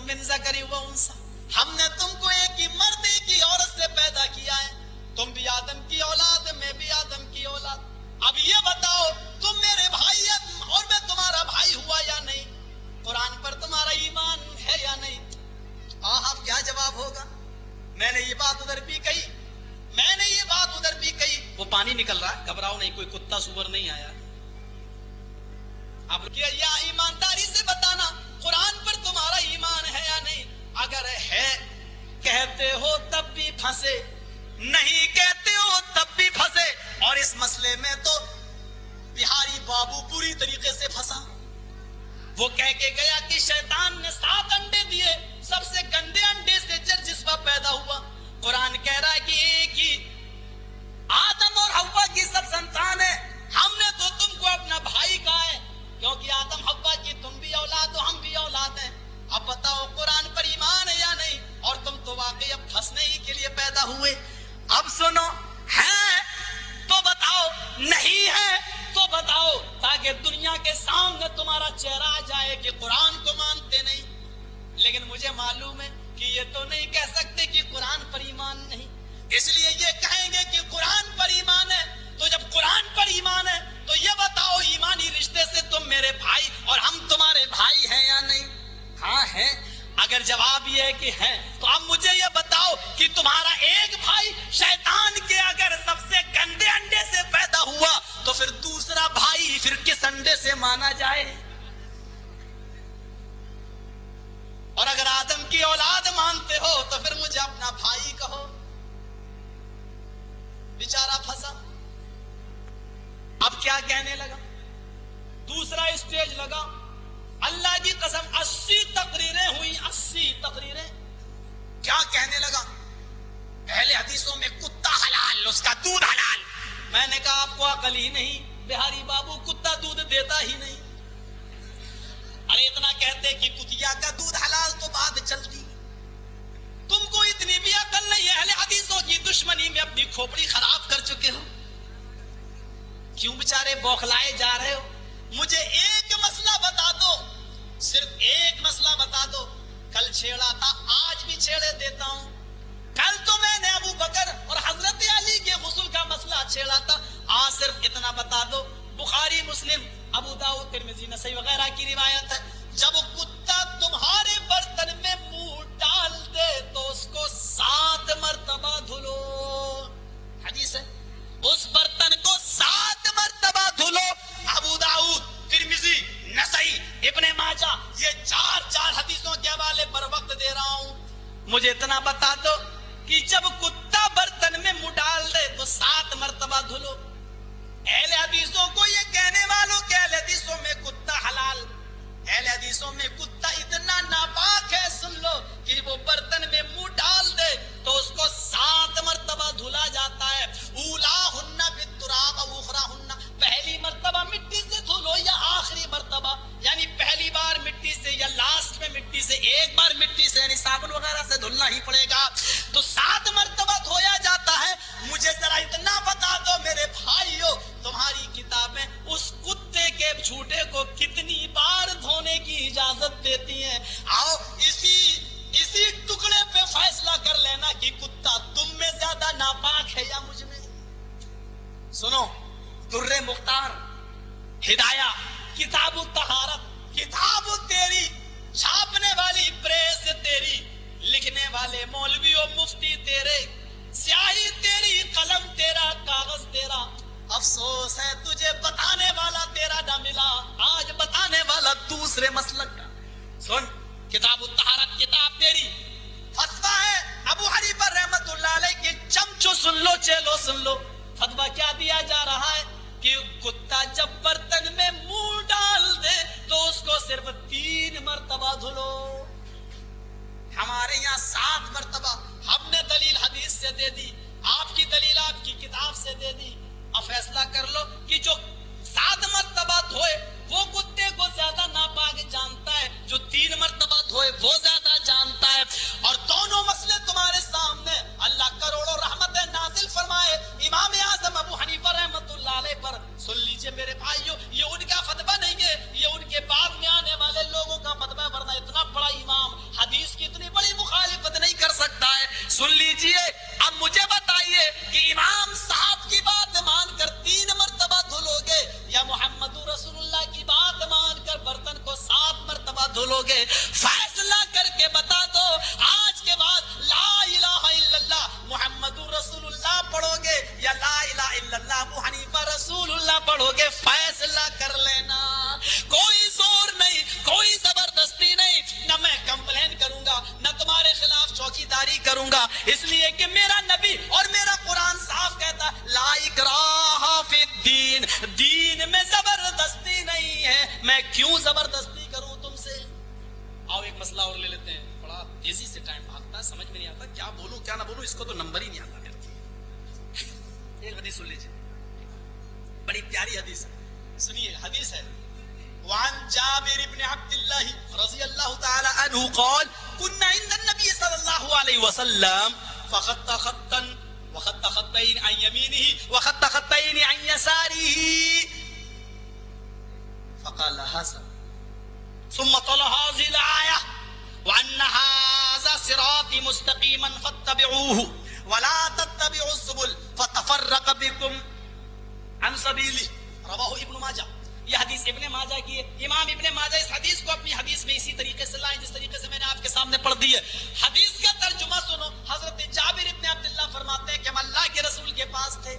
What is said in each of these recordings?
من ذکر و انثی, ہم نے تم کو ایک ہی مرد ایک ہی عورت سے پیدا کیا ہے, تم بھی آدم کی اولاد میں بھی آدم کی اولاد. اب یہ بتاؤ تم میرے بھائی اور میں تمہارا بھائی ہوا یا نہیں؟ قرآن پر تمہارا ایمان ہے یا نہیں؟ اب کیا جواب ہوگا؟ میں نے یہ بات ادھر بھی کہی, میں نے یہ بات ادھر بھی کہی. وہ پانی نکل رہا ہے, گھبراؤ نہیں, کوئی کتا سور نہیں آیا. اب کیا یا ایمانداری سے بتانا قرآن پر تمہارا ایمان ہے یا نہیں؟ اگر ہے کہتے ہو تب بھی پھنسے, نہیں کہتے ہو تب بھی پھنسے. اور اس مسئلے میں تو بہاری بابو پوری طریقے سے پھنسا. وہ کہہ کے گیا کہ شیطان نے 7 انڈے دیے, سب سے گندے انڈے سے جسوا پیدا ہوا. قرآن کہہ رہا ہے کہ ایک ہی آدم اور حوا کی سب سنتان ہے, ہم نے تو تم کو اپنا بھائی کہا ہے, کیونکہ آدم حوا کی تم بھی اولاد ہو ہم بھی اولاد ہیں. اب بتاؤ قرآن پر ایمان ہے یا نہیں؟ اور تم تو واقعی اب پھنسنے ہی کے لیے پیدا ہوئے. اب سنو, ہے تو بتاؤ, نہیں ہے تو بتاؤ, تاکہ دنیا کے سامنے تمہارا چہرہ آ جائے کہ قرآن کو مانتے نہیں. لیکن مجھے معلوم ہے کہ یہ تو نہیں کہہ سکتے کہ قرآن پر ایمان نہیں, اس لیے یہ کہیں گے کہ قرآن پر ایمان ہے. تو جب قرآن پر ایمان ہے تو یہ بتاؤ ایمانی رشتے سے تم میرے بھائی اور ہم تمہارے بھائی ہیں یا نہیں؟ ہاں ہیں. اگر جواب یہ ہے کہ ہے تو اب مجھے یہ بتاؤ کہ تمہارا ایک بھائی شیطان کے اگر سب سے گندے انڈے سے پیدا ہوا تو پھر دوسرا بھائی پھر کس انڈے سے مانا جائے؟ اور اگر آدم کی اولاد مانتے ہو تو پھر مجھے اپنا بھائی کہو. بیچارہ پھنسا. اب کیا کہنے لگا؟ دوسرا اسٹیج لگا. اللہ کی قسم 80 تقریریں ہوئی, 80 تقریریں. کیا کہنے لگا؟ پہلے حدیثوں میں کتا حلال, اس کا دودھ حلال. میں نے کہا آپ کو عقل ہی نہیں, بہاری بابو کتا دودھ دیتا ہی نہیں. ارے اتنا کہتے کہ کتیا کا دودھ حلال تو بات چلتی. تم کو اتنی بھی عقل نہیں ہے, اہل حدیثوں کی دشمنی میں اپنی کھوپڑی خراب کر چکے ہو. کیوں بیچارے بوکھلائے جا رہے ہو؟ مجھے ایک مسئلہ بتا دو, صرف ایک مسئلہ بتا دو. کل چھیڑا تھا, آج بھی چھیڑے دیتا ہوں. کل تو میں نے ابو بکر اور حضرت علی کے غسل کا مسئلہ چھیڑا تھا, آج صرف اتنا بتا دو. بخاری, مسلم, ابو داؤد, ترمذی, نسائی وغیرہ کی روایت ہے, جب کتا تمہارے برتن میں منہ ڈال دے تو اس کو 7 مرتبہ دھلو. حدیث ہے, اس برتن کو 7 مرتبہ دھلو. ابو داؤد, ترمذی, نسائی, ابن ماجہ, یہ 4 حدیثوں کے حوالے پر وقت دے رہا ہوں. مجھے اتنا بتا دو کہ جب کتا برتن میں منہ ڈال دے تو 7 مرتبہ دھلو. اہل حدیثوں کو یہ کہنے والوں کہ اہل حدیثوں میں کتا حلال, اہل حدیثوں میں کتا اتنا ناپاک ہے, سن لو, کہ وہ برتن میں منہ ڈال دے تو اس کو 7 مرتبہ دھلا جاتا ہے. اولاہن بالتراب و اخراہن, پہلی مرتبہ مٹی سے دھلو یا آخری مرتبہ, یعنی پہلی بار مٹی سے یا لاسٹ میں مٹی سے, ایک بار مٹی سے یعنی صابن وغیرہ سے دھلنا ہی پڑے گا. تو 7 مرتبہ دھویا جاتا ہے. مجھے ذرا اتنا بتا دو میرے بھائیو, تمہاری کتابیں اس کتے کے جھوٹے کو کتنی بار دھونے کی اجازت دیتی ہیں؟ آؤ اسی ٹکڑے پہ فیصلہ کر لینا کہ کتا تم میں زیادہ ناپاک ہے یا مجھ میں. سنو, در مختار, ہدایہ, کتاب الطہارت, کتاب تیری, چھاپنے والی پریس تیری, لکھنے والے مولوی و مفتی تیرے, سیاہی تیری, قلم تیرا, کاغذ تیرا. افسوس ہے تجھے بتانے والا تیرا نہ ملا, آج بتانے والا دوسرے مسلک کا. سن, کتاب الطہارت کتاب تیری, فتویٰ ہے ابو حنیفہ رحمت اللہ علیہ کے چمچو سن لو, چلو سن لو. فتویٰ کیا دیا جا رہا ہے کہ کتا جب برتن میں منہ ڈال دے تو اس کو صرف 3 مرتبہ دھلو. ہمارے یہاں 7 مرتبہ. ہم نے دلیل حدیث سے دے دی, آپ کی دلیل آپ کی کتاب سے دے دی. اب فیصلہ کر لو کہ جو 7 مرتبہ دھوئے وہ کتے کو زیادہ ناپاک جانتا ہے, جو 3 مرتبہ دھوئے وہ زیادہ جانتا ہے. اور دونوں مسئلے تمہارے سامنے, اللہ کروڑوں رحمتیں نازل فرمائے امام اعظم ابو حنیفہ رحمت اللہ علیہ پر. سن لیجئے میرے بھائیو, یہ ان کا فتویٰ نہیں ہے, یہ ان کے بعد میں آنے والے لوگوں کا فتویٰ, ورنہ اتنا بڑا امام حدیث دین میں زبردستی نہیں ہے، میں کیوں زبردستی کروں تم سے؟ آؤ ایک مسئلہ اور لے لیتے ہیں، بڑا تیزی سے ٹائم بھاگتا ہے، سمجھ میں نہیں آتا کیا بولوں کیا نہ بولوں، اس کو تو نمبر ہی نہیں آتا میرے کو۔ ایک حدیث سن لیجیے، بڑی پیاری حدیث ہے، سنیے حدیث ہے، وعن جابر بن عبد الله رضي الله تعالى عنه قال كنا عند النبي صلى الله عليه وسلم فخط خطا وخط خطين عن يمينه وخط خطين عن يساره فقال هذا ثم طلع هذه الآية وأن هذا صراطي مستقيما فاتبعوه ولا تتبعوا السبل فتفرق بكم عن سبيله رواه ابن ماجہ۔ یہ حدیث ابن ماجہ کی ہے، امام ابن ماجہ اس حدیث کو اپنی حدیث میں اسی طریقے سے لائیں جس طریقے سے میں نے آپ کے سامنے پڑھ دی ہے۔ حدیث کا ترجمہ سنو، حضرت جابر ابن عبداللہ فرماتے ہیں کہ ہم اللہ کے رسول کے پاس تھے،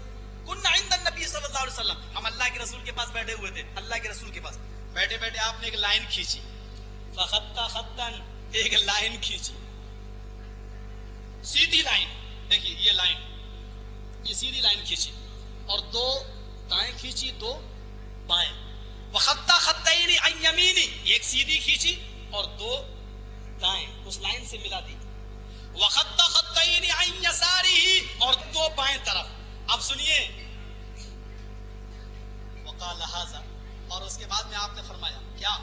کنا عند النبی صلی اللہ علیہ وسلم، ہم اللہ کے رسول کے پاس بیٹھے ہوئے تھے، اللہ کے رسول کے پاس بیٹھے بیٹھے آپ نے ایک لائن کھینچی، فخط خطا، ایک لائن کھینچی، سیدھی لائن، دیکھیے یہ لائن، یہ سیدھی لائن کھینچی اور دو دائیں کھینچی دو بائیں، وخط خطین عن یمینی، ایک سیدھی کھینچی اور دو دائیں اس لائن سے ملا دی، وخط خطین عن یساری، اور دو بائیں طرف۔ اب سنیے، وقال ھذا، اور اس کے بعد میں آپ نے فرمایا کیا،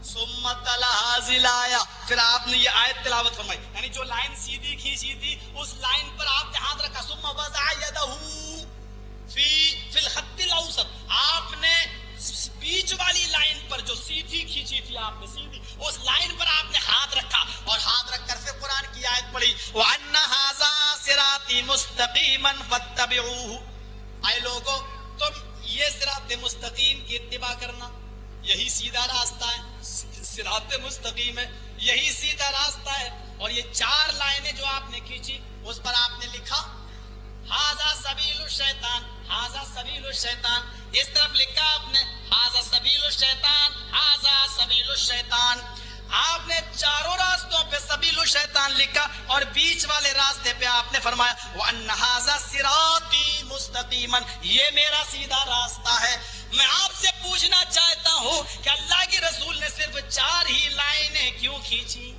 ثم تلا ھذہ الآیہ، پھر آپ نے یہ آیت تلاوت فرمائی، یعنی جو لائن سیدھی کھینچی تھی اس لائن پر آپ نے ہاتھ رکھا، ثم وضع یدہ فی الخط الاوسط، آپ نے بیچ والی لائن پر جو سیدھی کھینچی تھی آپ نے، سیدھی اس لائن پر آپ نے ہاتھ رکھا اور ہاتھ رکھ کر پھر قرآن کی آیت پڑھی، وَأَنَّ هَذَا صِرَاطِي مُسْتَقِيمًا فَاتَّبِعُوهُ، اے لوگو تم یہ صراط مستقیم کی اتباع کرنا، یہی سیدھا راستہ ہے، صراط مستقیم ہے، یہی سیدھا راستہ ہے۔ اور یہ چار لائنیں جو آپ نے کھینچی اس پر آپ نے لکھا ھذا سبیل الشیطان، ھذا سبیل الشیطان، اس طرف لکھا آپ نے ھذا سبیل الشیطان، ھذا سبیل الشیطان، آپ نے چاروں راستوں پہ سبیل الشیطان لکھا اور بیچ والے راستے پہ آپ نے فرمایا وَأَنَّ هَذَا صِرَاطِي مُسْتَقِيمًا، یہ میرا سیدھا راستہ ہے۔ میں آپ سے پوچھنا چاہتا ہوں کہ اللہ کے رسول نے صرف چار ہی لائنیں کیوں کھینچی؟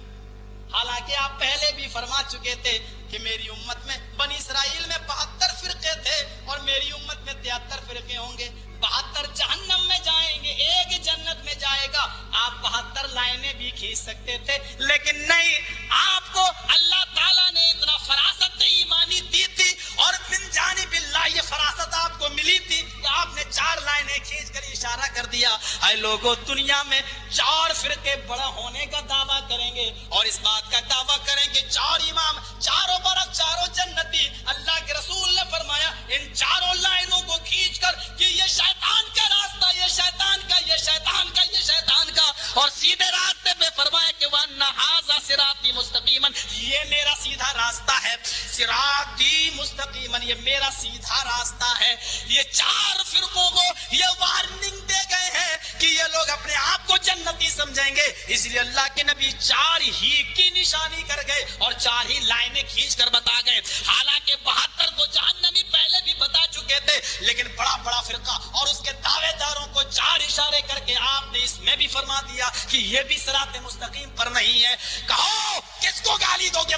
حالانکہ آپ پہلے بھی فرما چکے تھے کہ میری امت میں بنی اسرائیل میں 72 فرقے تھے اور میری امت میں 73 فرقے ہوں گے، 72 جہنم میں جائیں گے، ایک جنت میں جائے گا۔ آپ 72 لائنیں بھی کھینچ سکتے تھے، لیکن نہیں، آپ کو اللہ تعالیٰ نے اتنا فراست ایمانی دی تھی اور من جانب اللہ یہ فراست آپ کو ملی تھی کہ آپ نے چار لائنیں کھینچ کر اشارہ کر دیا، اے لوگوں دنیا میں 4 فرقے بڑا ہونے کا دعویٰ کریں گے اور اس بات کا دعویٰ کریں گے 4 امام، چاروں برق، چاروں جنتی۔ اللہ کے رسول نے فرمایا ان چاروں لائنوں کو کھینچ کر کہ یہ شیطان کا راستہ، یہ شیطان کا، یہ شیطان کا، یہ شیطان کا، اور سیدھے راستے پہ فرمایا کہ وَأَنَّ هَذَا صِرَاطِي مُسْتَقِيمًا، یہ میرا سیدھا راستہ ہے، صراطی مستقیماً، یہ میرا سیدھا راستہ ہے۔ یہ 4 فرقوں کو یہ وارننگ دے گئے ہیں کہ یہ لوگ اپنے آپ کو جنتی سمجھیں گے، اس لیے اللہ کے نبی 4 ہی کی نشانی کر گئے اور 4 ہی لائنیں کھینچ کر بتا گئے۔ حالانکہ 72 تو جہنمی پہلے بھی بتا چکے تھے، لیکن بڑا بڑا فرقہ اور اس کے دعوے داروں کو 4 اشارے کر کے آپ نے اس میں بھی فرما دیا کہ یہ بھی صراط مستقیم پر نہیں ہے۔ کہو کس کو گالی دو گے؟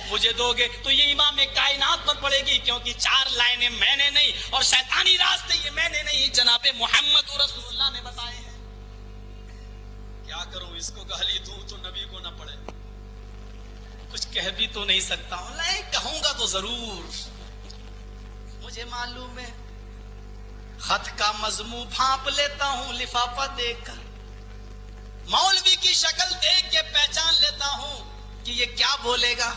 مجھے دو گے تو یہ امام کائنات پر پڑے گی، کیونکہ 4 لائنیں میں نے نہیں اور شیطانی راستے یہ میں نے نہیں، جناب محمد رسول اللہ نے بتائے ہیں۔ کیا کروں، اس کو گالی دوں تو نبی کو نہ پڑے، کچھ کہہ بھی تو نہیں سکتا ہوں، نہیں کہوں گا تو ضرور، مجھے معلوم ہے۔ خط کا مضمون بھانپ لیتا ہوں لفافہ دیکھ کر، مولوی کی شکل دیکھ کے پہچان لیتا ہوں کہ یہ کیا بولے گا۔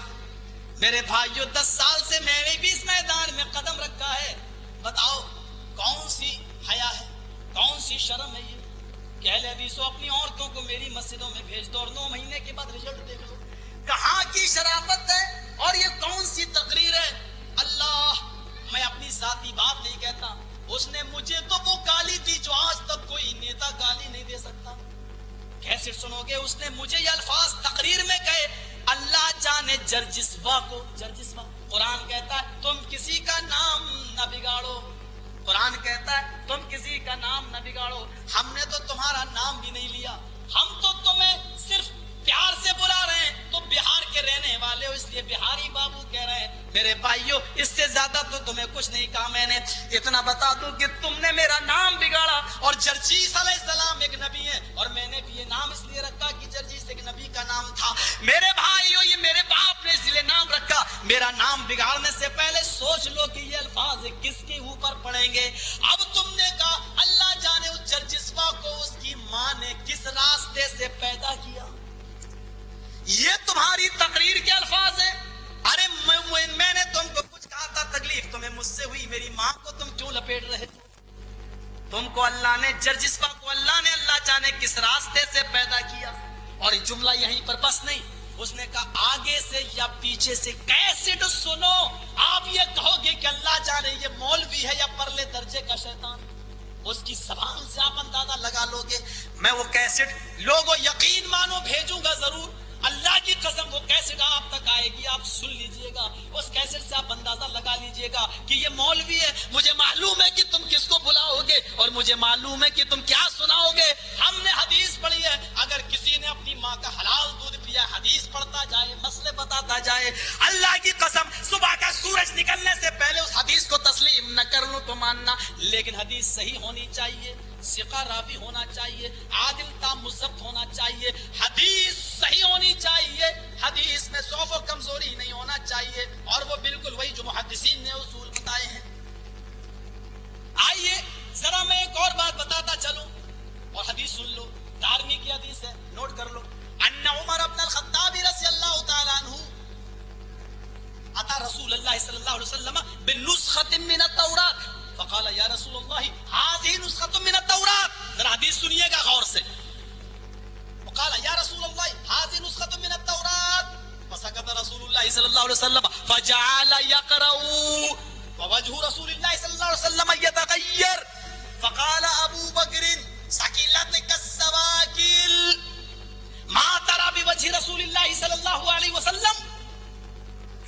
میرے بھائیو 10 سال سے میں نے بھی اس میدان میں قدم رکھا ہے، بتاؤ کون سی حیا ہے، کون سی شرم ہے یہ کہ اہل حدیثوں اپنی عورتوں کو میری مسجدوں میں بھیج دو اور 9 مہینے کے بعد رزلٹ دیکھ لو، کہاں کی شرافت ہے اور یہ کون سی تقریر ہے۔ اللہ، میں اپنی ذاتی بات نہیں کہتا، اس نے مجھے تو وہ گالی دی جو آج تک کوئی نیتا گالی نہیں دے سکتا۔ کیسے سنو گے، اس نے مجھے یہ الفاظ تقریر میں کہے، اللہ جانے جرجسوا کو، جرجسوا قرآن کہتا ہے تم کسی کا نام نہ بگاڑو، قرآن کہتا ہے تم کسی کا نام نہ بگاڑو. ہم نے تو تمہارا نام بھی نہیں لیا, ہم تو تمہیں صرف پیار سے بلا رہے ہیں. تو بہار کے رہنے والے ہو اس لیے بہاری بابو کہہ رہے ہیں. میرے بھائیوں اس سے زیادہ تو تمہیں کچھ نہیں کہا. میں نے اتنا بتا دوں کہ تم نے میرا نام بگاڑا. اور جرجیس علیہ السلام ایک نبی ہے, اور میں نے بھی یہ نام اس لیے رکھا کہ جرجیس ایک نبی کا نام تھا. میرے بھائیوں یہ میرے باپ نے اس لیے نام رکھا. میرا نام بگاڑنے سے پہلے سوچ لو کہ یہ الفاظ کس کے اوپر پڑیں گے. اب تم نے کہا اللہ جانے اس جرجسوا کو اس کی ماں نے کس راستے سے پیدا کیا. یہ تمہاری تقریر کے الفاظ ہیں. ارے میں نے تم کو کچھ کہا تھا, تکلیف تمہیں مجھ سے ہوئی, میری ماں کو تم کیوں لپیٹ رہے تھے. تم کو اللہ نے جرجسوا کو اللہ جانے کس راستے سے پیدا کیا. اور یہ جملہ یہیں پر بس نہیں, اس نے کہا آگے سے یا پیچھے سے کیسٹ سنو, آپ یہ کہو گے کہ اللہ جانے یہ مولوی ہے یا پرلے درجے کا شیطان. اس کی زبان سے آپ اندازہ لگا لو گے. میں وہ کیسٹ لوگوں یقین مانو بھیجوں گا ضرور. اللہ کی قسم وہ کیسٹ آپ تک آئے گی, آپ سن لیجئے گا. اس کیسٹ سے آپ اندازہ لگا لیجئے گا کہ یہ مولوی ہے. مجھے معلوم ہے کہ تم کس کو بلاؤ گے, اور مجھے معلوم ہے کہ تم کیا سناؤ گے. ہم نے حدیث پڑھی ہے, اگر کسی نے اپنی ماں کا حلال دودھ پیا, حدیث پڑھتا جائے, مسئلے بتاتا جائے, اللہ کی قسم صبح کا سورج نکلنے سے پہلے اس حدیث کو تسلیم نہ کر لوں تو ماننا. لیکن حدیث صحیح ہونی چاہیے, ثقہ راوی ہونا چاہیے, عادل تام مضبط ہونا چاہیے, حدیث صحیح ہونی چاہیے, حدیث میں ضعف و کمزوری نہیں ہونا چاہیے, اور وہ بالکل وہی جو محدثین نے اصول بتائے ہیں. آئیے ذرا میں ایک اور بات بتاتا چلوں, اور حدیث سن لو. دارمی کی حدیث ہے, نوٹ کر لو. ان عمر بن الخطاب رضی اللہ تعالی عنہ اتا رسول اللہ صلی اللہ علیہ وسلم بنسخة من التوراۃ فقال یا رسول اللہ هذه نسخة من التوراۃ. ذرا حدیث سنیے گا غور سے. قال یا رسول اللہ هذه نسخة من التوراۃ فسكت رسول اللہ صلی اللہ علیہ وسلم فجعل يقرأ ووجه رسول اللہ صلی اللہ علیہ وسلم يتغير فقال ابو بکر ثقلتك السواکل ما ترى بوجه رسول اللہ صلی اللہ علیہ وسلم.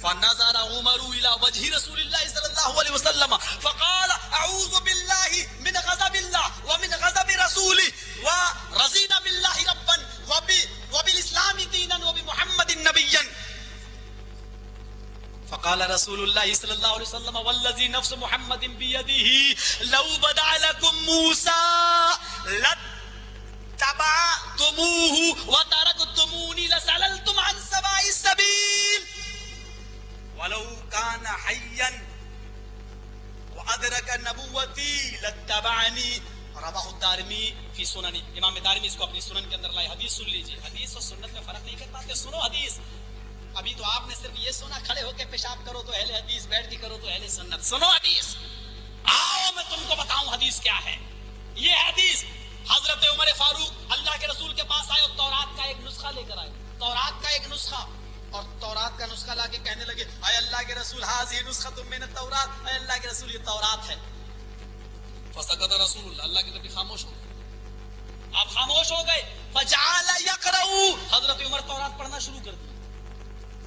فنظر عمر الى وجه رسول الله صلى الله عليه وسلم فقال اعوذ بالله من غضب الله ومن غضب رسوله ورضينا بالله ربا وبالاسلام دينا وبمحمد نبيا. فقال رسول الله صلى الله عليه وسلم والذي نفس محمد بيده لو بدع لكم موسى لاتبعتموه وتركتموني لسللتم عن سواء السبيل ولو كان حيا وادرك نبوتي لاتبعني. رواه الدارمی فی سنن. امام دارمی اس کو اپنی سنن کے اندر لائے. حدیث سن لیجیے, حدیث اور سنت میں فرق نہیں کر پاتے. سنو حدیث. ابھی تو آپ نے صرف یہ سنا کھڑے ہو کے پیشاب کرو تو اہل حدیث, بیٹھ کے کرو تو اہل سنت. سنو حدیث. آؤ میں تم کو بتاؤں حدیث کیا ہے. یہ حدیث حضرت عمر فاروق اللہ کے رسول کے پاس آئے اور تورات کا ایک نسخہ لے کر آئے. تورات کا ایک نسخہ, اور تورات کا نسخہ لا کے کہنے لگے اے اللہ کے رسول هذه نسخة من التوراۃ, اے اللہ کے رسول یہ تورات ہے. فسکت رسول اللہ, اللہ کے نبی خاموش ہو گئے. آپ خاموش ہو گئے. فجعل يقرأ, حضرت عمر تورات پڑھنا شروع کر دی.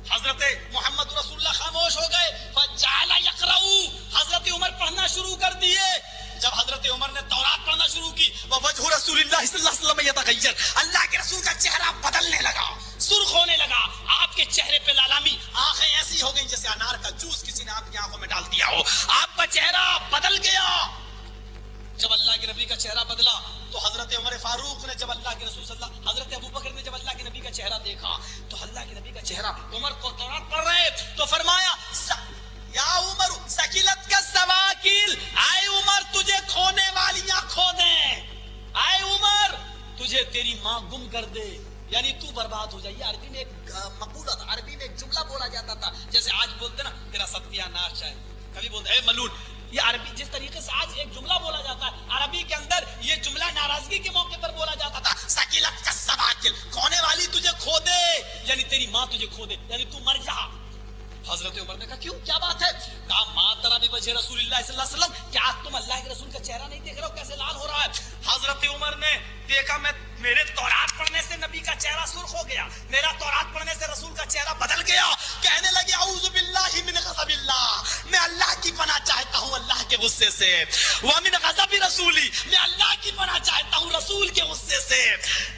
حضرت محمد رسول اللہ خاموش ہو گئے. فجعل يقرأ, حضرت عمر پڑھنا شروع کر دیے. جب حضرت عمر نے تورات پڑھنا شروع کی, وجہ رسول اللہ صلی اللہ علیہ وسلم یتغیر, اللہ کے رسول کا چہرہ بدلنے لگا, سرخ ہونے لگا. آپ کے چہرے پہ لالامی, آنکھیں ایسی ہو گئی جیسے انار کا جوس کسی نے آپ کی آنکھوں میں ڈال دیا ہو. آپ کا چہرہ بدل گیا. جب اللہ کے نبی کا چہرہ بدلا تو حضرت عمر فاروق نے, جب اللہ کے رسول صلی اللہ, حضرت ابو بکر نے جب اللہ کے نبی کا چہرہ دیکھا تو اللہ کے نبی کا چہرہ, عمر کو تورات پڑھ رہے تو فرمایا یا عمر ثقلت کا سواکل, اے عمر تجھے کھونے والیاں کھو دیں, اے عمر تجھے تیری ماں گم کر دے, یعنی تو برباد ہو جائے. یہ عربی میں ایک مقولہ تھا, عربی میں ایک جملہ بولا جاتا تھا, جیسے آج بولتے نا تیرا ستیہ ناش ہے, کبھی بولتے اے ملون. یہ عربی جس طریقے سے آج ایک جملہ بولا جاتا ہے, عربی کے اندر یہ جملہ ناراضگی کے موقع پر بولا جاتا تھا. ثقلت کا سواکل, کھونے والی تجھے کھو دے, یعنی تیری ماں تجھے کھو دے, یعنی تو مر جا. حضرت عمر نے کہا کیوں, کیا بات ہے؟ کہا ماں ترا بھی وجہ رسول اللہ صلی اللہ علیہ وسلم, کیا تم اللہ کے رسول کا چہرہ نہیں دیکھ رہے ہو کیسے لال ہو رہا ہے؟ حضرت عمر نے دیکھا میں میرے تورات پڑھنے سے نبی کا چہرہ سرخ ہو گیا, میرا تورات پڑھنے سے رسول کا چہرہ بدل گیا. کہنے لگے اعوذ باللہ من غضب اللہ, میں اللہ کی پناہ چاہتا ہوں اللہ کے غصے سے, وَمِنْ غَضَبِ رَسُولِي, میں اللہ کی پناہ چاہتا ہوں رسول کے غصے سے.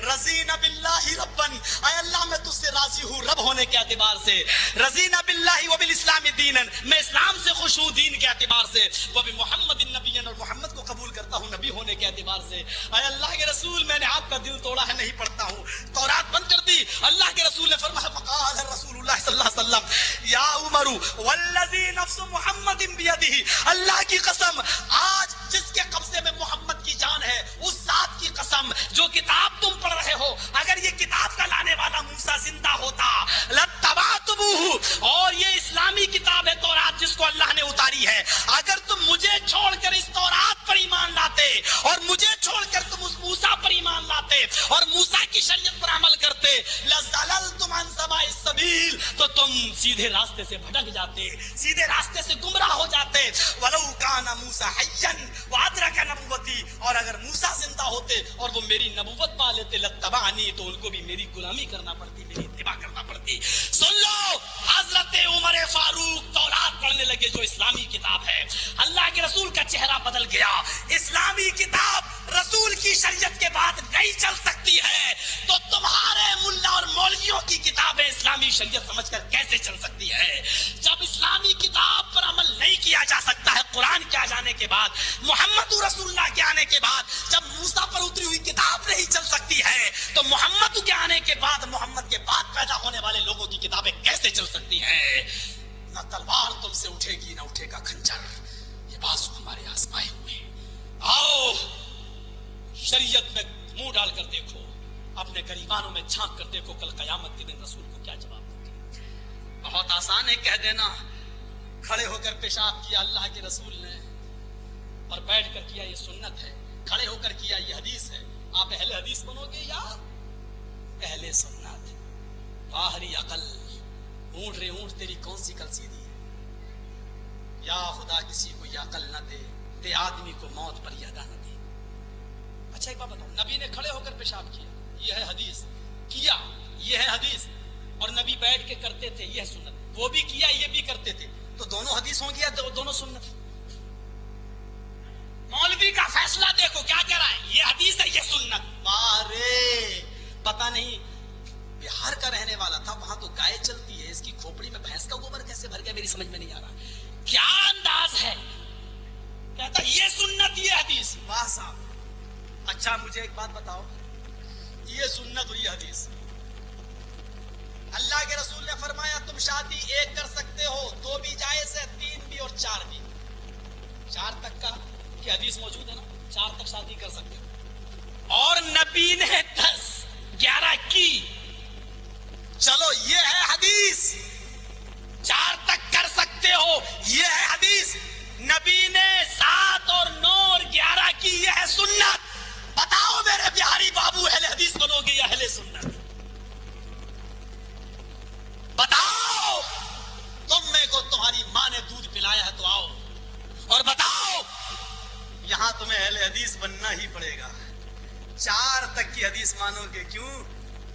رَضِينَ بِاللَّهِ رَبًّا, اے اللہ میں تجھ سے راضی ہوں رب ہونے کے اعتبار سے. رَضِينَ بِاللَّهِ وَبِالْإِسْلَامِ دِينًا, میں اسلام سے خوش ہوں دین کے اعتبار سے. وَبِمُحَمَّدٍ نَبِيًّا, اور محمد کو قبول کرتا ہوں نبی ہونے کے اعتبار سے. اے اللہ کے رسول میں نے آپ کا دل توڑا ہے, نہیں پڑھتا ہوں. تورات بند کر دی. اللہ کے رسول نے فرمایا فقال رسول اللہ صلی اللہ علیہ وسلم یا عمر والذی نفس محمد بیدہ, اللہ کی قسم آج جس کے قبضے میں محمد کی جان ہے اس ذات کی قسم جو کتاب تم پڑھ رہے ہو, اگر یہ کتاب کا لانے والا موسیٰ زندہ ہوتا لاتبعتموہ, اور یہ اسلامی کتاب ہے تورات جس کو اللہ نے اتاری ہے, اگر تم مجھے چھوڑ کر اس تورات پر ایمان لاتے اور مجھے چھوڑ کر تم اس موسیٰ پر ایمان لاتے اور موسیٰ کی شریعت پر عمل کرتے لَزَلَلْتُمْ عَنْ سَوَاءِ السَّبِيلِ, تو تم سیدھے راستے سے بھٹک جاتے, سیدھے راستے سے گمراہ ہو جاتے. وَلَوْ كَانَ مُوسَىٰ حَيًّا وَأَدْرَكَ نَبُوَّتِي, اور اگر موسیٰ زندہ ہوتے اور وہ میری نبوت پا لیتے لَاتَّبَعَنِي, تو ان کو بھی میری غلامی کرنا پڑتی, میری اتباع کرنا پڑتی. سن لو, حضرت عمر فاروق تورات پڑھنے لگے جو اسلامی کتاب ہے. اللہ کے رسول کا چہرہ بدل گیا. اسلامی کتاب رسول کی شریعت کے بعد نہیں چل سکتی ہے تو تمہارے ملا اور مولویوں کی کتابیں اسلامی شریعت سمجھ کر کیسے چل سکتی ہے؟ جب اسلامی کتاب پر عمل نہیں کیا جا سکتا ہے قرآن کے آ جانے کے بعد, محمد رسول اللہ کے آنے کے بعد, جب موسیٰ پر اتری ہوئی کتاب نہیں چل سکتی ہے تو محمد کے آنے کے بعد, محمد کے بعد پیدا ہونے والے لوگوں کی کتابیں کیسے چل سکتی ہیں؟ نہ تلوار تم سے اٹھے گی نہ اٹھے گا خنجر, یہ بازو ہمارے آزمائے ہوئے. آؤ شریعت میں منہ ڈال کر دیکھو, اپنے گریبانوں میں جھانک کر دیکھو, کل قیامت کے دن رسول کو کیا جواب دو گے. بہت آسان ہے کہہ دینا کھڑے ہو کر پیشاب کیا اللہ کے رسول نے اور بیٹھ کر کیا یہ سنت ہے, کھڑے ہو کر کیا یہ حدیث ہے. آپ اہل حدیث بنو گے یا اہل سنت؟ باہری عقل, اونٹ رے اونٹ تیری کون سی کل سیدھی ہے؟ یا خدا کسی کو یہ عقل نہ دے, دے آدمی کو موت پر یادا نہ دے. اچھا ایک بات بتاؤ, نبی نے کھڑے ہو کر پیشاب کیا, یہ ہے حدیث, کیا یہ ہے حدیث, اور نبی بیٹھ کے کرتے تھے یہ سنت, وہ بھی کیا یہ بھی کرتے تھے, تو دونوں حدیث ہوں گیا تو دونوں سنت. مولوی کا فیصلہ دیکھو کیا کہہ رہا ہے, یہ حدیث ہے یہ سنت. بارے پتہ نہیں بہار کا رہنے والا تھا, وہاں تو گائے چلتی ہے, اس کی کھوپڑی میں بھینس کا گوبر کیسے بھر گیا میری سمجھ میں نہیں آ رہا. کیا انداز ہے, کہتا یہ سنت یہ حدیث. واہ صاحب. اچھا مجھے ایک بات بتاؤ, یہ سنت ہوئی حدیث. اللہ کے رسول نے فرمایا تم شادی ایک کر سکتے ہو, دو بھی جائز ہے, تین بھی اور چار بھی. چار تک کا یہ حدیث موجود ہے نا, چار تک شادی کر سکتے ہو, اور نبی نے 10 11 کی. چلو یہ ہے حدیث, 4 تک کر سکتے ہو یہ ہے حدیث. نبی نے 7 اور 9 اور 11 کی, یہ ہے سنت. بتاؤ میرے پیاری بابو اہل حدیث بنو گے یا اہل سنت؟ بتاؤ. تم میں کو تمہاری ماں نے دودھ پلایا ہے تو آؤ اور بتاؤ, یہاں تمہیں اہل حدیث بننا ہی پڑے گا. 4 تک کی حدیث مانو گے, کیوں؟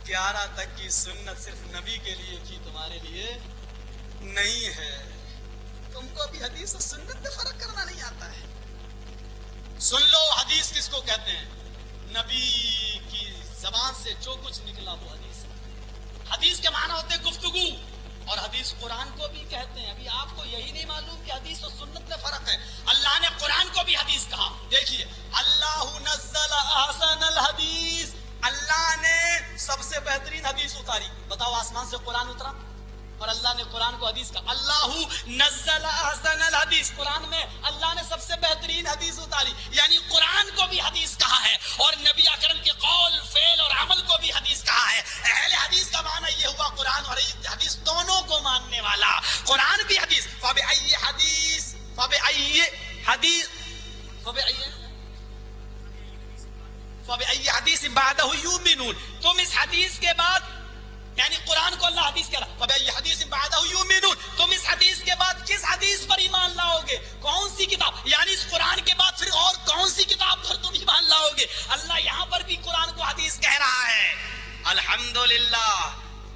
11 تک کی سنت صرف نبی کے لیے تھی, تمہارے لیے نہیں ہے. تم کو ابھی حدیث اور سنت میں فرق کرنا نہیں آتا ہے. سن لو, حدیث کس کو کہتے ہیں؟ نبی کی زبان سے جو کچھ نکلا وہ حدیث. حدیث کے معنی ہوتے ہیں گفتگو, اور حدیث قرآن کو بھی کہتے ہیں. ابھی آپ کو یہی نہیں معلوم کہ حدیث اور سنت میں فرق ہے. اللہ نے قرآن کو بھی حدیث کہا. دیکھیے, اللہ نزل احسن الحدیث, اللہ نے سب سے بہترین حدیث اتاری. بتاؤ آسمان سے قرآن اترا اور اللہ نے قرآن کو حدیث کہا. اللہ نزل احسن الحدیث, قرآن میں اللہ نے سب سے بہترین حدیث اتاری, یعنی قرآن کو بھی حدیث کہا ہے, اور نبی اکرم کے قول فعل اور عمل کو بھی حدیث کہا ہے. اہل حدیث کا معنی یہ ہوا قرآن اور حدیث دونوں کو ماننے والا. قرآن بھی حدیث. فبأي حدیث فبأي حدیث فبأي حدیث بعدہ یؤمنون. تم اس حدیث کے بعد, یعنی قرآن کو اللہ حدیث کہہ رہا, فبأي حدیث بعدہ یؤمنون, تم اس حدیث کے بعد کس حدیث پر ایمان لاؤ گے؟ کون سی کتاب, یعنی اس قرآن کے بعد پھر اور کون سی کتاب پر تم ایمان لاؤ گے؟ اللہ یہاں پر بھی قرآن کو حدیث کہہ رہا ہے. الحمدللہ,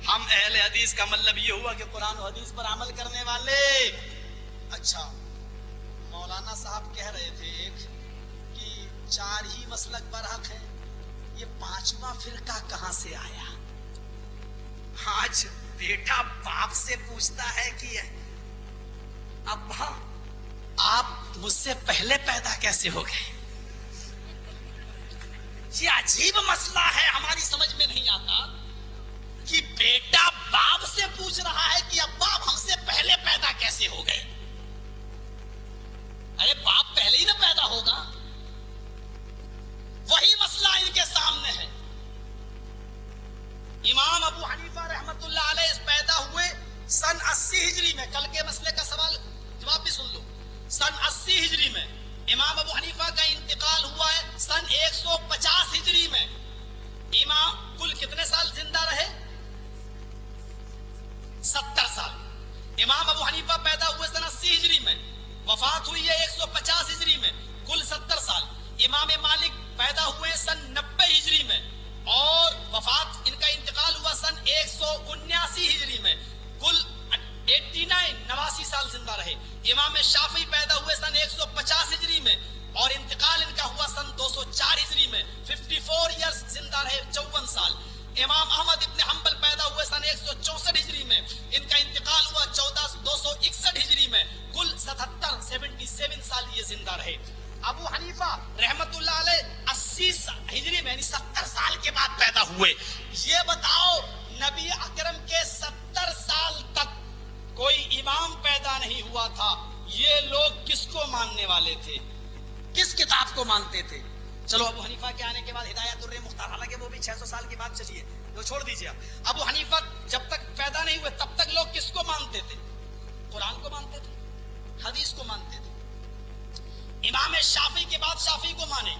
ہم اہل حدیث کا مطلب یہ ہوا کہ قرآن و حدیث پر عمل کرنے والے. اچھا, مولانا مولانا صاحب کہہ رہے تھے کہ 4 ہی مسلک برحق ہیں، یہ 5واں فرقہ کہاں سے آیا؟ آج بیٹا باپ سے پوچھتا ہے کہ ابا آپ مجھ سے پہلے پیدا کیسے ہو گئے؟ یہ عجیب مسئلہ ہے، ہماری سمجھ میں نہیں آتا کہ بیٹا باپ سے پوچھ رہا ہے کہ ابا ہم سے پہلے پیدا کیسے ہو گئے؟ ارے باپ پہلے ہی نہ پیدا ہوگا۔ وہی مسئلہ ان کے سامنے ہے۔ امام ابو حنیفہ رحمت اللہ علیہ پیدا ہوئے سن 80 ہجری میں۔ کل کے مسئلے کا سوال جواب بھی سن لو۔ سن 80 ہجری میں امام ابو حنیفہ کا انتقال ہوا ہے سن 150 ہجری میں۔ امام کل کتنے سال زندہ رہے؟ 70 سال۔ امام ابو حنیفہ پیدا ہوئے سن 80 ہجری میں، وفات ہوئی ہے 150 ہجری میں، کل 70 سال۔ امام مالک پیدا ہوئے سن 90 ہجری میں اور وفات ان کا انتقال ہوا سن 179 ہجری میں، کل 89 سال زندہ رہے۔ امام شافعی پیدا ہوئے سن 150 ہجری میں اور انتقال ان کا ہوا سن 204 ہجری میں، 54 ایئرز زندہ رہے، 54 سال۔ امام احمد ابن حنبل پیدا ہوئے سن 164 ہجری میں، ان کا انتقال ہوا 261 ہجری میں، کل 77 سال یہ زندہ رہے۔ ابو حنیفہ رحمت اللہ علیہ 80 ہجری میں یعنی 70 سال کے بعد پیدا ہوئے۔ یہ بتاؤ نبی اکرم کے 70 سال تک کوئی امام پیدا نہیں ہوا تھا، یہ لوگ کس کو ماننے والے تھے؟ کس کتاب کو مانتے تھے؟ چلو ابو حنیفہ کے آنے کے بعد ہدایت الرحمختار، حالانکہ وہ بھی 600 سال کے بعد چلیے وہ چھوڑ دیجیے آپ۔ ابو حنیفہ جب تک پیدا نہیں ہوئے تب تک لوگ کس کو مانتے تھے؟ قرآن کو مانتے تھے، حدیث کو مانتے تھے۔ امام شافعی کے بعد شافعی کو مانے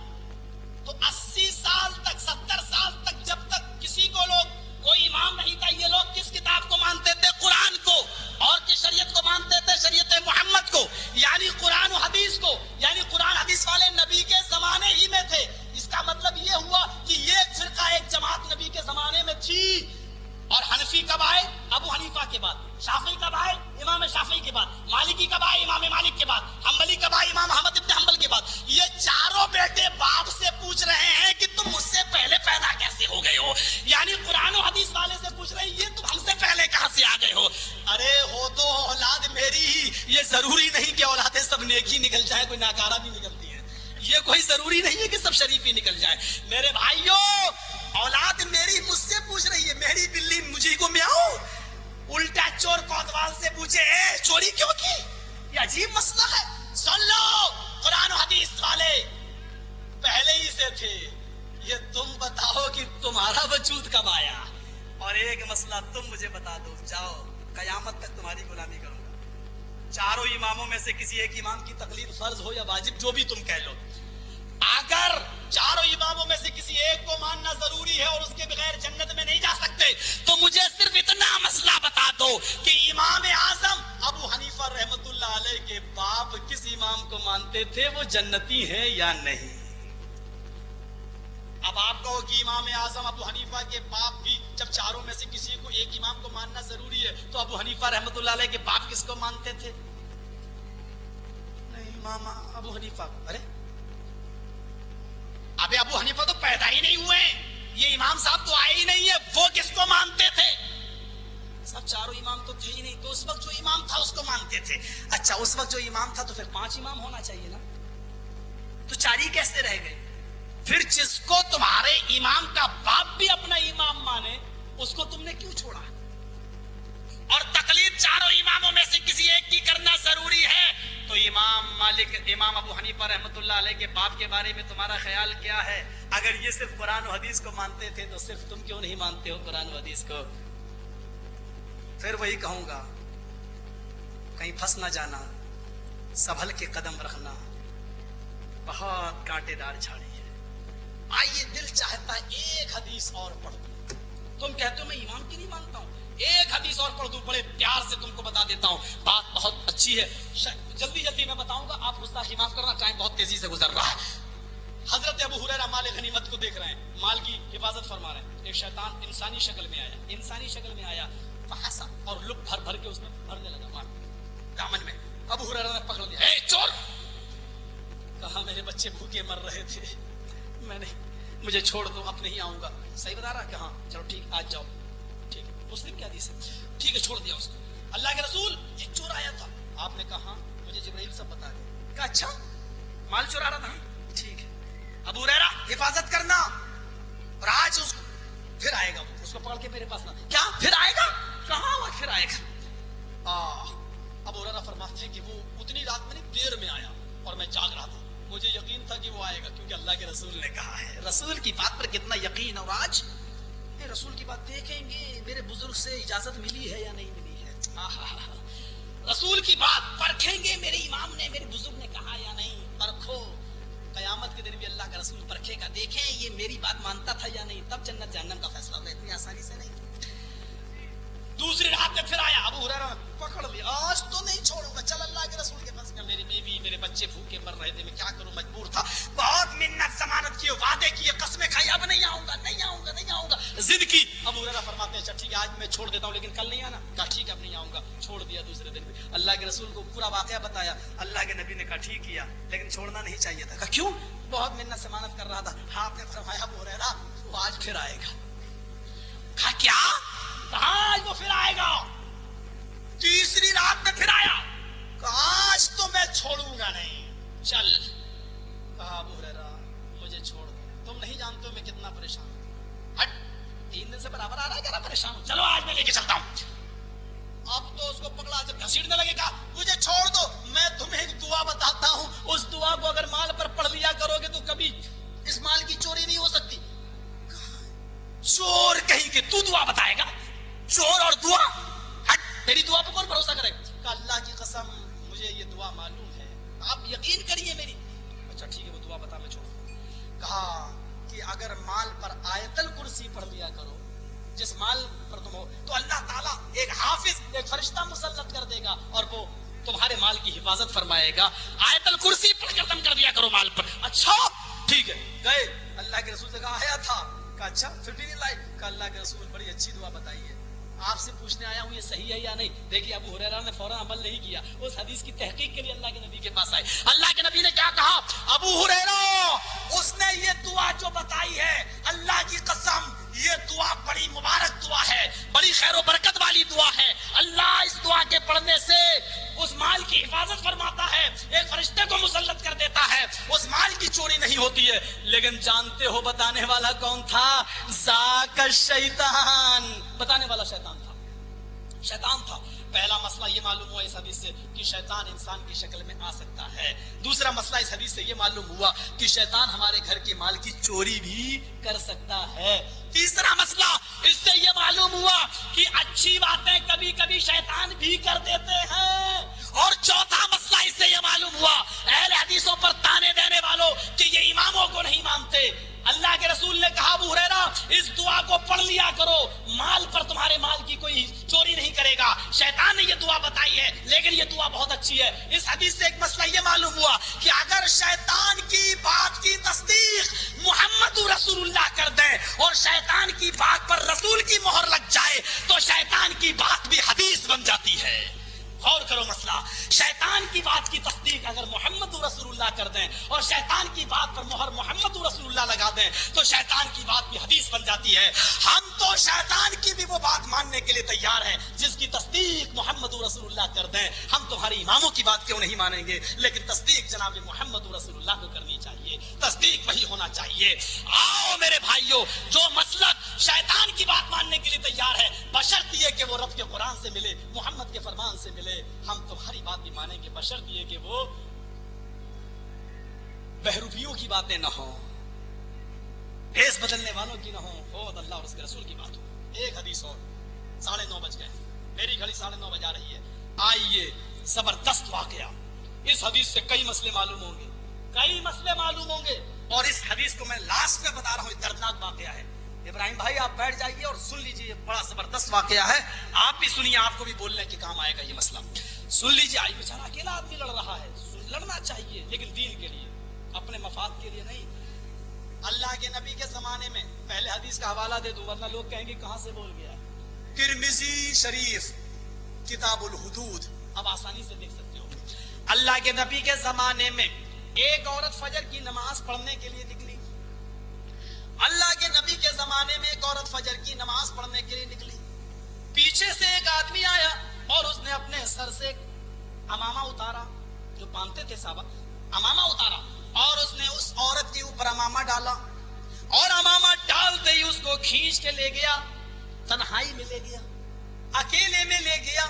تو 80 سال تک 70 سال تک جب تک کسی کو لوگ کوئی امام نہیں تھا، یہ لوگ کس کتاب کو مانتے تھے؟ قرآن کو۔ اور کس شریعت کو مانتے تھے؟ شریعت محمد کو، یعنی قرآن و حدیث کو، یعنی قرآن حدیث والے نبی کے زمانے ہی میں تھے۔ اس کا مطلب یہ ہوا کہ یہ ایک فرقہ ایک جماعت نبی کے زمانے میں تھی۔ اور حنفی کب آئے؟ ابو حنیفہ کے بعد۔ شافعی کب آئے؟ امام شافعی کے بعد۔ مالکی کب آئے؟ امام مالک کے بعد۔ حنبلی کب آئے؟ امام احمد ابن حنبل کے بعد۔ یہ چاروں بیٹے باپ سے پوچھ رہے ہیں کہ تم مجھ سے پہلے پیدا کیسے ہو گئے ہو؟ یعنی قرآن و حدیث والے سے پوچھ رہے ہیں یہ تم ہم سے پہلے کہاں سے آ گئے ہو؟ ارے ہو تو اولاد میری ہی، یہ ضروری نہیں کہ اولادیں سب نیکی نکل جائے، کوئی ناکارہ بھی نکلتی ہے۔ یہ کوئی ضروری نہیں ہے کہ سب شریف ہی نکل جائے۔ میرے بھائیوں، اولاد میری مجھ سے پوچھ رہی ہے، میری بلی مجھے کو میاؤں، الٹا چور کوتوال سے پوچھے اے چوری کیوں کی؟ یہ عجیب مسئلہ ہے۔ سن لو، قرآن و حدیث والے پہلے ہی سے تھے۔ یہ تم بتاؤ کہ تمہارا وجود کب آیا؟ اور ایک مسئلہ تم مجھے بتا دو، جاؤ قیامت تک تمہاری غلامی کروں گا۔ چاروں اماموں میں سے کسی ایک امام کی تقلید فرض ہو یا واجب، جو بھی تم کہہ لو، اگر چاروں اماموں میں سے کسی ایک کو ماننا ضروری ہے اور اس کے بغیر جنت میں نہیں جا سکتے، تو مجھے صرف اتنا مسئلہ بتا دو کہ امام اعظم ابو حنیفہ رحمت اللہ علیہ کے باپ کس امام کو مانتے تھے، وہ جنتی ہیں یا نہیں؟ اب آپ کہو کہ امام اعظم ابو حنیفہ کے باپ بھی، جب چاروں میں سے کسی کو ایک امام کو ماننا ضروری ہے، تو ابو حنیفہ رحمت اللہ علیہ کے باپ کس کو مانتے تھے؟ نہیں، امام ابو حنیفہ۔ ارے ابھی ابو حنیفہ تو پیدا ہی نہیں ہوئے، یہ امام صاحب تو آئے ہی نہیں ہے، وہ کس کو مانتے تھے؟ سب چاروں امام تو تھے ہی نہیں، تو اس وقت جو امام تھا اس کو مانتے تھے۔ اچھا، اس وقت جو امام تھا تو پھر 5 امام ہونا چاہیے نا، تو 4 ہی کیسے رہ گئے؟ پھر جس کو تمہارے امام کا باپ بھی اپنا امام مانے، اس کو تم نے کیوں چھوڑا؟ اور تقلید چاروں اماموں میں سے کسی ایک کی کرنا ضروری ہے، تو امام مالک، امام ابو حنیفہ رحمت اللہ علیہ کے باپ کے بارے میں تمہارا خیال کیا ہے؟ اگر یہ صرف قرآن و حدیث کو مانتے تھے تو صرف تم کیوں نہیں مانتے ہو قرآن و حدیث کو؟ پھر وہی کہوں گا، کہیں پھنس نہ جانا، سنبھل کے قدم رکھنا، بہت کانٹے دار جھاڑی ہے۔ آئیے، دل چاہتا ہے ایک حدیث اور پڑھ دوں۔ تم کہتے ہو میں امام کی نہیں مانتا ہوں، ایک حدیث اور پڑھ دوں، بڑے پیار سے تم کو بتا دیتا ہوں، بات بہت اچھی ہے، جلدی میں بتاؤں گا، آپ گستاخی معاف کرنا، ٹائم بہت تیزی سے گزر رہا ہے۔ حضرت ابو ہریرہ مال غنیمت کو دیکھ رہے ہیں، مال کی حفاظت فرما رہے ہیں، ایک شیطان انسانی شکل میں آیا، فحسا، اور لپ بھر کے اس میں بھرنے لگا مال دامن میں۔ ابو ہریرہ نے پکڑ لیا، اے چور، کہا میرے بچے بھوکے مر رہے تھے, مجھے چھوڑ دو, اب نہیں آؤں گا. صحیح بتا رہا کہ ہاں چلو ٹھیک آج جاؤ, ٹھیک ہے, مسلم کی حدیث ہے, ٹھیک ہے چھوڑ دیا اس کو. اللہ کے رسول ایک چور آیا تھا, آپ نے کہا مجھے جبرائیل سب بتا دے. کہا اچھا مال چورا رہا تھا, ٹھیک ہے ابو ہریرہ حفاظت کرنا, اور آج اس کو پھر آئے گا, وہ اس کو پکڑ کے میرے پاس نہ. کیا پھر آئے گا؟ کہاں وہ پھر آئے گا؟ ابو ہریرہ فرماتے ہیں کہ وہ اتنی رات میں نہیں دیر میں آیا اور میں جاگ رہا تھا, مجھے یقین تھا کہ وہ آئے گا کیونکہ اللہ کے رسول نے کہا ہے. رسول کی بات پر کتنا یقین. اور آج رسول کی بات دیکھیں گے میرے بزرگ سے اجازت ملی ہے یا نہیں ملی ہے. رسول کی بات پرکھیں گے میرے امام نے میرے بزرگ نے کہا یا نہیں. پرکھو, قیامت کے دن بھی اللہ کا رسول پرکھے گا, دیکھیں یہ میری بات مانتا تھا یا نہیں, تب جنت جہنم کا فیصلہ ہوگا, اتنی آسانی سے نہیں. دوسری رات میں پھر آیا, ابو ہریرہ پکڑ لیا, آج تو نہیں چھوڑوں گا, چل اللہ کے رسول کے پاس. میری بیوی میرے بچے بھوکے مر رہے تھے, میں کیا کروں, مجبور تھا, بہت منت ضمانت کی, وعدے کیے, قسمیں کھائی, اب نہیں آؤں گا نہیں آؤں گا نہیں آؤں گا, ضد کی. ابو ہریرہ فرماتے ہیں اچھا ٹھیک ہے آج میں چھوڑ دیتا ہوں لیکن کل نہیں آنا. کہا ٹھیک ہے اب نہیں آؤں گا, چھوڑ دیا. دوسرے دن بھی اللہ کے رسول کو پورا واقعہ بتایا, اللہ کے نبی نے کہا ٹھیک کیا لیکن چھوڑنا نہیں چاہیے تھا. کہا کیوں؟ بہت منت ضمانت کر رہا تھا. ہاں آپ نے فرمایا ابو ہریرہ وہ آج پھر آئے گا. کہا کیا؟ کہا آج وہ پھر آئے گا. تیسری رات میں پھر آیا, آج تو میں چھوڑوں گا نہیں, چل. کہا ابو ہریرہ مجھے چھوڑ دو, تم نہیں جانتے ہو میں کتنا پریشان ہوں. ہٹ, 3 دن سے برابر آ رہا ہے, کہہ رہا پریشان ہوں, چلو آج میں لے کے چلتا ہوں. اب تو اس کو پکڑا, جب گھسیٹنے لگے کہا مجھے چھوڑ دو, میں تمہیں ایک دعا بتاتا ہوں, اس دعا کو اگر مال پر پڑھ لیا کرو گے تو کبھی اس مال کی چوری نہیں ہو سکتی. چور کہیں کہ تو دعا بتائے گا, چور اور دعا, ہٹ, میری دعا پہ کون بھروسہ کرے گا. کہا اللہ کی قسم مجھے یہ دعا معلوم ہے, آپ یقین کریے میری. اچھا ٹھیک ہے وہ دعا بتا, میں چھوڑ. کہا کہ اگر مال پر آیت الکرسی پڑھ لیا کرو, جس مال پر تم ہو, تو اللہ تعالیٰ ایک حافظ ایک فرشتہ مسلط کر دے گا اور وہ تمہارے مال کی حفاظت فرمائے گا. آیت الکرسی پڑھ کر ختم کر دیا کرو مال پر. اچھا ٹھیک ہے, گئے. اللہ کے رسول سے کہا آیا تھا. کہا اچھا پھر بھی نہیں لائے. کہا اللہ کے رسول بڑی اچھی دعا بتائی ہے, آپ سے پوچھنے آیا ہوں یہ صحیح ہے یا نہیں. دیکھیے ابو ہریرہ نے فوراً عمل نہیں کیا, اس حدیث کی تحقیق کے لیے اللہ کے نبی کے پاس آئے. اللہ کے نبی نے کیا کہا, ابو ہریرہ اس نے یہ دعا جو بتائی ہے اللہ کی قسم یہ دعا بڑی مبارک دعا ہے, بڑی خیر و برکت والی دعا ہے. اللہ اس دعا کے پڑھنے سے اس مال کی حفاظت فرماتا ہے, ایک فرشتے کو مسلط کر دیتا ہے, اس مال کی چوری نہیں ہوتی ہے. لیکن جانتے ہو بتانے والا کون تھا؟ ذاک الشیطان, بتانے والا شیطان تھا. شیطان تھا. پہلا مسئلہ یہ معلوم ہوا اس حدیث سے کہ شیطان انسان کی شکل میں آ سکتا ہے. دوسرا مسئلہ اس حدیث سے یہ معلوم ہوا کہ شیطان ہمارے گھر کے مال کی چوری بھی کر سکتا ہے. تیسرا مسئلہ اس سے یہ معلوم ہوا کہ اچھی باتیں کبھی کبھی شیطان بھی کر دیتے ہیں. اور چوتھا مسئلہ اس سے یہ معلوم ہوا اہل حدیثوں پر تانے دینے والوں کہ یہ اماموں کو نہیں مانتے. اللہ کے رسول نے کہا ابو ہریرہ اس دعا کو پڑھ لیا کرو, مال پر تمہارے مال کی کوئی چوری نہیں کرے گا. شیطان نے یہ دعا بتائی ہے لیکن یہ دعا بہت اچھی ہے. اس حدیث سے ایک مسئلہ یہ معلوم ہوا کہ اگر شیطان کی بات کی تصدیق محمد رسول اللہ کر دیں اور شیطان کی بات پر رسول کی مہر لگ جائے تو شیطان کی بات بھی حدیث بن جاتی ہے. غور کرو مسئلہ, شیطان کی بات کی تصدیق اگر محمد رسول اللہ کر دیں اور شیطان کی بات پر مہر محمد رسول اللہ لگا دیں تو شیطان کی بات بھی حدیث بن جاتی ہے. ہم تو شیطان کی بھی وہ بات ماننے کے لیے تیار ہیں جس کی تصدیق محمد رسول اللہ کر دیں. ہم تمہارے اماموں کی بات کیوں نہیں مانیں گے, لیکن تصدیق جناب محمد رسول اللہ کو کرنی چاہیے, تصدیق وہی ہونا چاہیے. آؤ میرے بھائیوں, جو مسلک شیطان کی بات ماننے کے لیے تیار ہے بشرط یہ کہ وہ رب کے قرآن سے ملے, محمد کے فرمان سے ملے, ہم تمہاری بات بھی مانیں گے بشرط یہ کہ وہ بہروپیوں کی باتیں نہ ہوں, دیس بدلنے والوں کی نہ ہوں, خود اللہ اور اس کے رسول کی بات ہو. ایک حدیث اور, 9:30 بج گئے, میری گھڑی 9:30 بجا رہی ہے. آئیے زبردست واقعہ, اس حدیث سے کئی مسئلے معلوم ہوں گے, کئی مسئلے معلوم ہوں گے. اور اس حدیث کو میں لاسٹ میں بتا رہا ہوں, دردناک واقعہ ہے. ابراہیم بھائی آپ بیٹھ جائیے اور سن لیجیے, بڑا زبردست واقعہ ہے, آپ بھی سنیے, آپ کو بھی بولنے کے کام آئے گا یہ مسئلہ. سن لیجیے. آئی بیچارہ اکیلا آدمی لڑ رہا ہے, لڑنا چاہیے لیکن دین کے لیے, اپنے مفاد کے لیے نہیں. اللہ کے نبی کے زمانے میں, پہلے حدیث کا حوالہ دے دوں ورنہ لوگ کہیں گے کہاں سے بول گیا. ترمذی شریف کتاب الحدود, اب آسانی سے دیکھ سکتے ہو. اللہ کے نبی کے زمانے میں ایک عورت فجر کی نماز پڑھنے کے لیے نکلی. اللہ کے نبی کے زمانے میں ایک عورت فجر کی نماز پڑھنے کے لیے نکلی. پیچھے سے ایک آدمی آیا اور اس نے اپنے سر سے امامہ اتارا, جو باندھتے تھے صحابہ, امامہ اتارا اور اس نے اس عورت کے اوپر امامہ ڈالا, اور امامہ ڈالتے ہی اس کو کھینچ کے لے گیا, تنہائی میں لے گیا, اکیلے میں لے گیا.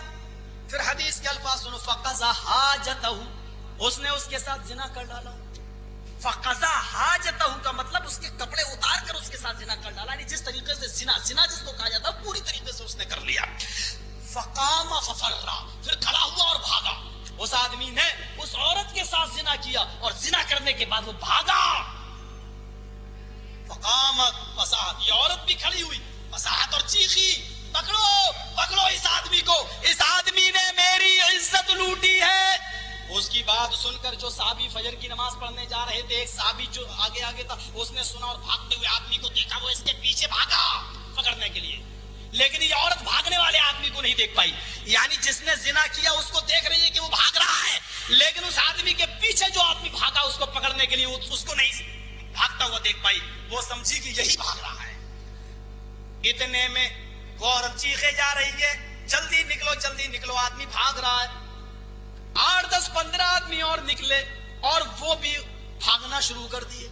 پھر حدیث کے الفاظ سنو, فقضا حاجتہ, اس نے اس کے ساتھ زنا کر ڈالا. فقضا حاجتہ کا مطلب اس کے کپڑے اتار کر اس کے ساتھ زنا کر ڈالا, یعنی جس طریقے سے زنا جس کو کہا جاتا ہے پوری طریقے سے اس نے کر لیا. فقام ففرا, پھر کھڑا ہوا اور بھاگا. اس آدمی نے اس عورت کے ساتھ زنا کیا اور زنا کرنے کے بعد وہ بھاگا. فقامت فساد, یہ عورت بھی کھڑی ہوئی, فساد اور چیخی, پکڑو پکڑو اس آدمی کو, اس آدمی نے میری عزت لوٹی ہے. اس کی بات سن کر جو صحابی فجر کی نماز پڑھنے جا رہے تھے, ایک صحابی جو آگے آگے تھا, اس نے سنا اور بھاگتے ہوئے آدمی کو دیکھا, وہ اس کے پیچھے بھاگا پکڑنے کے لیے. لیکن یہ عورت بھاگنے والے آدمی کو نہیں دیکھ پائی, یعنی جس نے زنا کیا اس کو دیکھ رہی ہے کہ وہ بھاگ رہا ہے, لیکن اس آدمی کے پیچھے جو آدمی بھاگا اس کو پکڑنے کے لیے اس کو نہیں بھاگتا ہوا دیکھ پائی. وہ سمجھی کہ یہی بھاگ رہا ہے. اتنے میں وہ عورت چیخے جا رہی ہے, جلدی نکلو جلدی نکلو, آدمی بھاگ رہا ہے. 8 10 15 آدمی اور نکلے اور وہ بھی بھاگنا شروع کر دیے.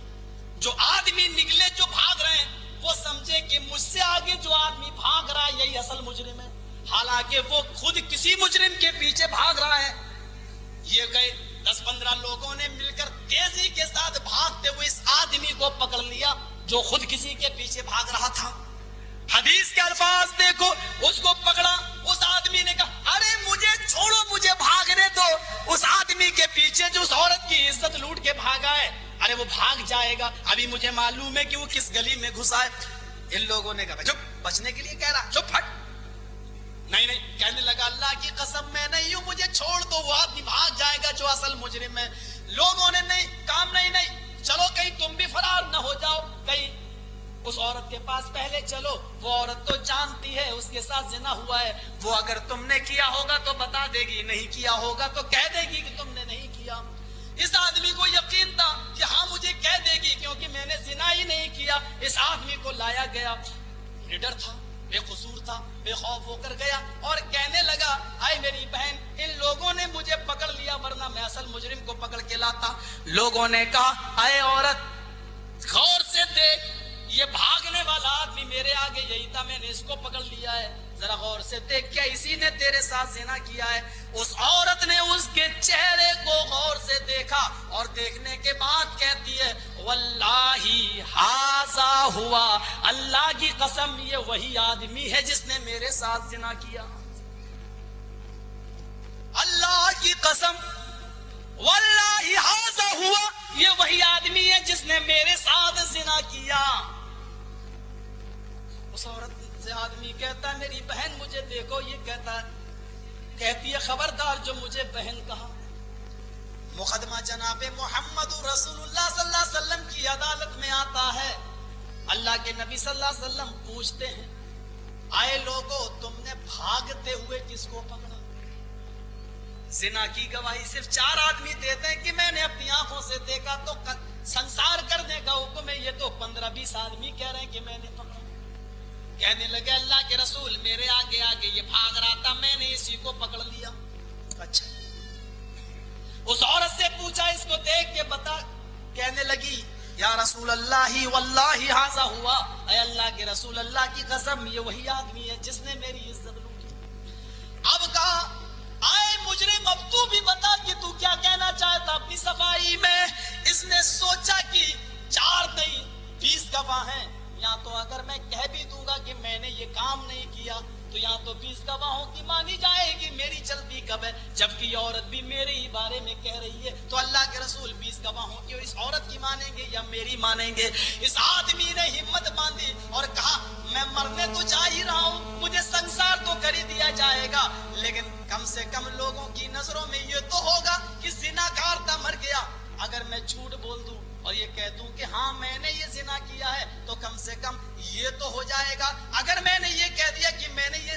جو آدمی نکلے جو بھاگ رہے ہیں وہ سمجھے کہ مجھ سے آگے جو آدمی بھاگ رہا ہے یہی اصل مجرم ہے, حالانکہ وہ خود کسی مجرم کے پیچھے بھاگ رہا ہے. یہ گئے 10 15 لوگوں نے مل کر تیزی کے ساتھ بھاگتے ہوئے اس آدمی کو پکڑ لیا جو خود کسی کے پیچھے بھاگ رہا تھا. حدیث کے الفاظ دیکھو, اس کو پکڑا, اس آدمی نے کہا ارے مجھے چھوڑو, مجھے بھاگنے دو. اس آدمی کے پیچھے جو اس عورت کی عزت لوٹ کے بھاگا ہے, ارے وہ بھاگ جائے گا, ابھی مجھے معلوم ہے کہ وہ کس گلی میں گھسا ہے. ان لوگوں نے کہا چپ, بچنے کے لیے کہہ رہا, چپ ہٹ. نہیں, کہنے لگا اللہ کی قسم میں نہیں ہوں, مجھے چھوڑ دو, وہ آدمی بھاگ جائے گا جو اصل مجرم ہے. لوگوں نے نہیں, کام نہیں, چلو کہیں تم بھی فرار نہ ہو جاؤ, کہیں اس عورت کے پاس پہلے چلو, وہ عورت تو جانتی ہے اس کے ساتھ زنا ہوا ہے, وہ اگر تم نے کیا ہوگا تو بتا دے گی, نہیں کیا ہوگا تو کہہ دے گی کہ تم نے نہیں کیا. اس آدمی کو یقین تھا کہ ہاں مجھے کہہ دے گی کیونکہ میں نے زنا ہی نہیں کیا. اس آدمی کو لایا گیا, نڈر تھا, بے قصور تھا, بے خوف ہو کر گیا اور کہنے لگا اے میری بہن, ان لوگوں نے مجھے پکڑ لیا ورنہ میں اصل مجرم کو پکڑ کے لاتا. لوگوں نے کہا اے عورت غور سے دیکھ, یہ بھاگنے والا آدمی میرے آگے یہی تھا, میں نے اس کو پکڑ لیا ہے, ذرا غور سے دیکھ, کیا اسی نے تیرے ساتھ زنا کیا ہے؟ اس عورت نے اس کے چہرے کو غور سے دیکھا اور دیکھنے کے بعد کہتی ہے واللہ ہذا ہوا, اللہ کی قسم یہ وہی آدمی ہے جس نے میرے ساتھ زنا کیا. اللہ کی قسم, واللہ ہذا ہوا, یہ وہی آدمی ہے جس نے میرے ساتھ زنا کیا. اس عورت سے آدمی کہتا ہے میری بہن مجھے دیکھو, یہ کہتا ہے, کہتی ہے خبردار جو مجھے بہن کہا. مقدمہ جناب محمد رسول اللہ صلی اللہ علیہ وسلم کی عدالت میں آتا ہے. اللہ کے نبی صلی اللہ علیہ وسلم پوچھتے ہیں آئے لوگوں تم نے بھاگتے ہوئے کس کو پکڑا؟ زنا کی گواہی صرف 4 آدمی دیتے ہیں کہ میں نے اپنی آنکھوں سے دیکھا, تو سنسار کرنے کا حکم ہے, یہ تو 15-20 آدمی کہہ رہے ہیں کہ میں نے پکڑا. کہنے لگے اللہ کے رسول میرے آگے آگے یہ بھاگ رہا تھا, میں نے اسی کو پکڑ لیا. اچھا, اس عورت سے پوچھا اس کو دیکھ کے بتا. کہنے لگی یا رسول اللہ واللہ ہذا ہوا, اے اللہ کے رسول اللہ کی قسم یہ وہی آدمی ہے جس نے میری عزت لوٹی. اب کہا آئے مجرم, اب تو بھی بتا کہ تو کیا کہنا چاہتا اپنی صفائی میں. اس نے سوچا کہ 4 نہیں 20 گواہ ہیں, یا تو اگر میں کہہ بھی دوں گا کہ میں نے یہ کام نہیں کیا تو یا تو 20 گواہوں کی مانی جائے گی, میری چلتی کب ہے, جبکہ یہ عورت بھی میرے ہی بارے میں کہہ رہی ہے. تو اللہ کے رسول 20 گواہوں کی اس عورت کی مانیں گے یا میری مانیں گے؟ اس آدمی نے ہمت باندھی اور کہا میں مرنے تو جا ہی رہا ہوں, مجھے سنسار تو کر ہی دیا جائے گا, لیکن کم سے کم لوگوں کی نظروں میں یہ تو ہوگا کہ زناکار تھا مر گیا. اگر میں جھوٹ بول دوں اور یہ کہہ دوں کہ ہاں میں نے یہ زنا کیا ہے تو کم سے کم یہ تو ہو جائے گا. اگر میں نے یہ کہہ دیا کہ میں نے یہ